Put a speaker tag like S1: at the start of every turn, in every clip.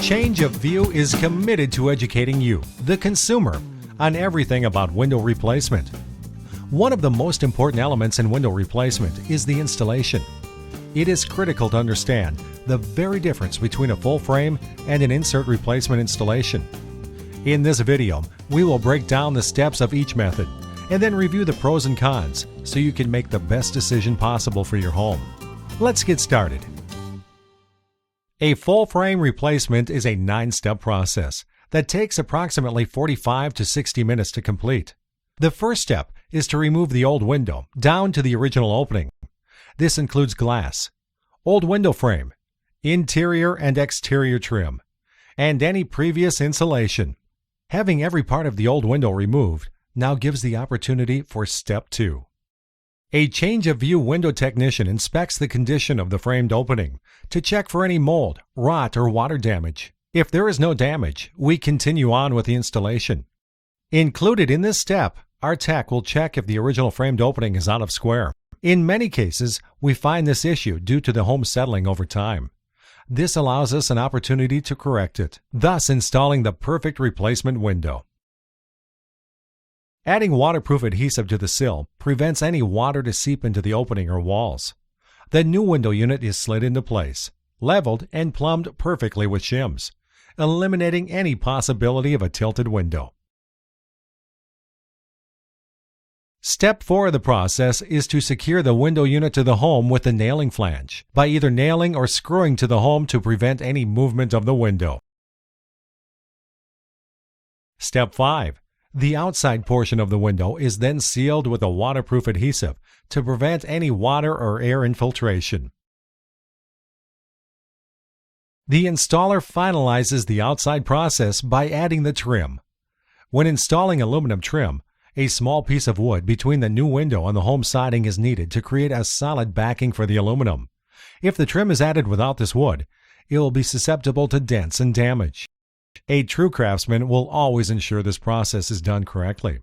S1: Change of View is committed to educating you, the consumer, on everything about window replacement. One of the most important elements in window replacement is the installation. It is critical to understand the very difference between a full frame and an insert replacement installation. In this video, we will break down the steps of each method and then review the pros and cons so you can make the best decision possible for your home. Let's get started. A full frame replacement is a 9-step process that takes approximately 45 to 60 minutes to complete. The first step is to remove the old window down to the original opening. This includes glass, old window frame, interior and exterior trim, and any previous insulation. Having every part of the old window removed now gives the opportunity for step 2. A change of view window technician inspects the condition of the framed opening to check for any mold, rot, or water damage. If there is no damage, we continue on with the installation. Included in this step, our tech will check if the original framed opening is out of square. In many cases, we find this issue due to the home settling over time. This allows us an opportunity to correct it, thus installing the perfect replacement window. Adding waterproof adhesive to the sill prevents any water to seep into the opening or walls. The new window unit is slid into place, leveled and plumbed perfectly with shims, eliminating any possibility of a tilted window. Step 4 of the process is to secure the window unit to the home with the nailing flange by either nailing or screwing to the home to prevent any movement of the window. Step 5. The outside portion of the window is then sealed with a waterproof adhesive to prevent any water or air infiltration. The installer finalizes the outside process by adding the trim. When installing aluminum trim, a small piece of wood between the new window and the home siding is needed to create a solid backing for the aluminum. If the trim is added without this wood, it will be susceptible to dents and damage. A true craftsman will always ensure this process is done correctly.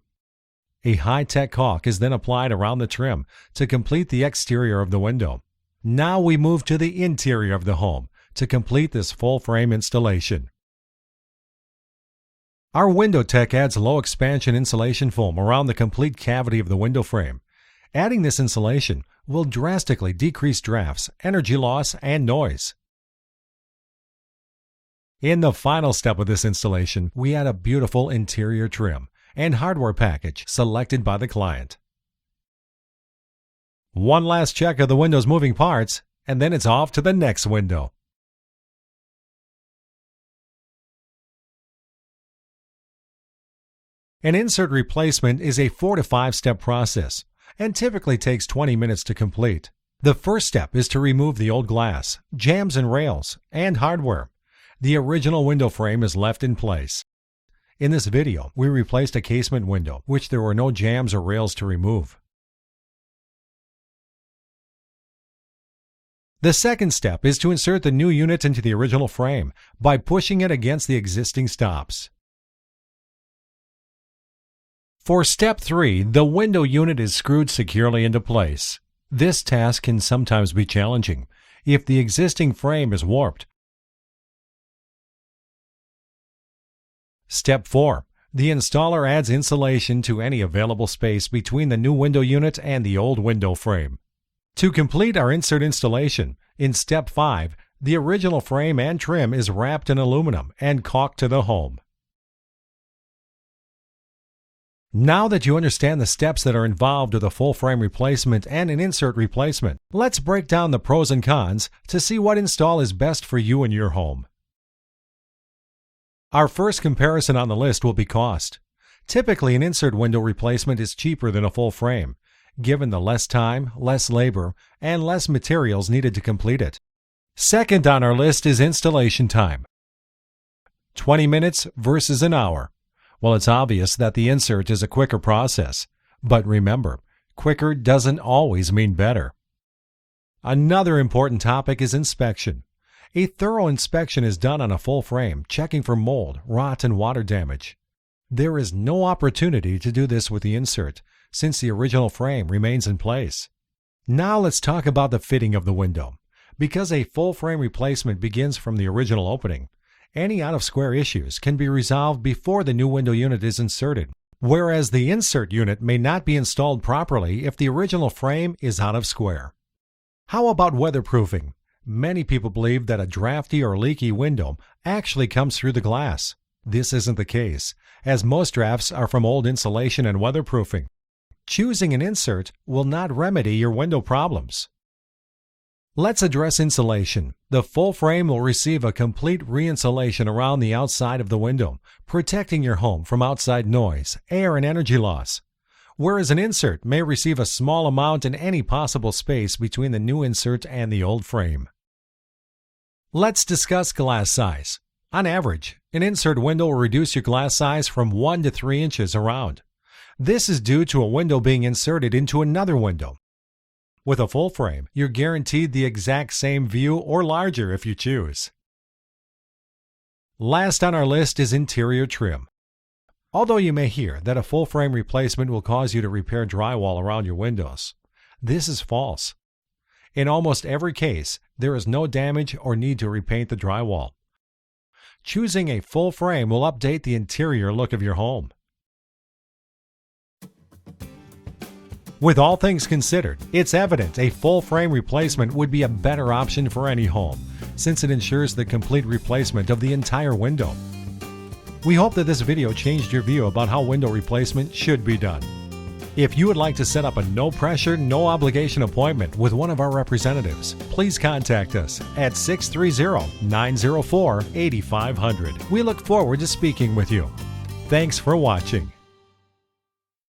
S1: A high-tech caulk is then applied around the trim to complete the exterior of the window. Now we move to the interior of the home to complete this full frame installation. Our window tech adds low expansion insulation foam around the complete cavity of the window frame. Adding this insulation will drastically decrease drafts, energy loss, and noise. In the final step of this installation, we add a beautiful interior trim and hardware package selected by the client. One last check of the window's moving parts, and then it's off to the next window. An insert replacement is a 4 to 5 step process and typically takes 20 minutes to complete. The first step is to remove the old glass, jambs and rails, and hardware. The original window frame is left in place. In this video, we replaced a casement window, which there were no jambs or rails to remove. The second step is to insert the new unit into the original frame by pushing it against the existing stops. For step 3, the window unit is screwed securely into place. This task can sometimes be challenging if the existing frame is warped. Step 4. The installer adds insulation to any available space between the new window unit and the old window frame. To complete our insert installation, in Step 5, the original frame and trim is wrapped in aluminum and caulked to the home. Now that you understand the steps that are involved with a full frame replacement and an insert replacement, let's break down the pros and cons to see what install is best for you and your home. Our first comparison on the list will be cost. Typically, an insert window replacement is cheaper than a full frame, given the less time, less labor, and less materials needed to complete it. Second on our list is installation time. 20 minutes versus an hour. Well, it's obvious that the insert is a quicker process, but remember, quicker doesn't always mean better. Another important topic is inspection. A thorough inspection is done on a full frame, checking for mold, rot, and water damage. There is no opportunity to do this with the insert, since the original frame remains in place. Now let's talk about the fitting of the window. Because a full frame replacement begins from the original opening, Any out-of-square issues can be resolved before the new window unit is inserted, whereas the insert unit may not be installed properly if the original frame is out of square. How about weatherproofing? Many people believe that a drafty or leaky window actually comes through the glass. This isn't the case, as most drafts are from old insulation and weatherproofing. Choosing an insert will not remedy your window problems. Let's address insulation. The full frame will receive a complete re-insulation around the outside of the window, protecting your home from outside noise, air, and energy loss. Whereas an insert may receive a small amount in any possible space between the new insert and the old frame. Let's discuss glass size. On average, an insert window will reduce your glass size from 1 to 3 inches around. This is due to a window being inserted into another window. With a full frame, you're guaranteed the exact same view or larger if you choose. Last on our list is interior trim. Although you may hear that a full frame replacement will cause you to repair drywall around your windows, this is false. In almost every case, there is no damage or need to repaint the drywall. Choosing a full frame will update the interior look of your home. With all things considered, it's evident a full frame replacement would be a better option for any home, since it ensures the complete replacement of the entire window. We hope that this video changed your view about how window replacement should be done. If you would like to set up a no-pressure, no-obligation appointment with one of our representatives, please contact us at 630-904-8500. We look forward to speaking with you. Thanks for watching.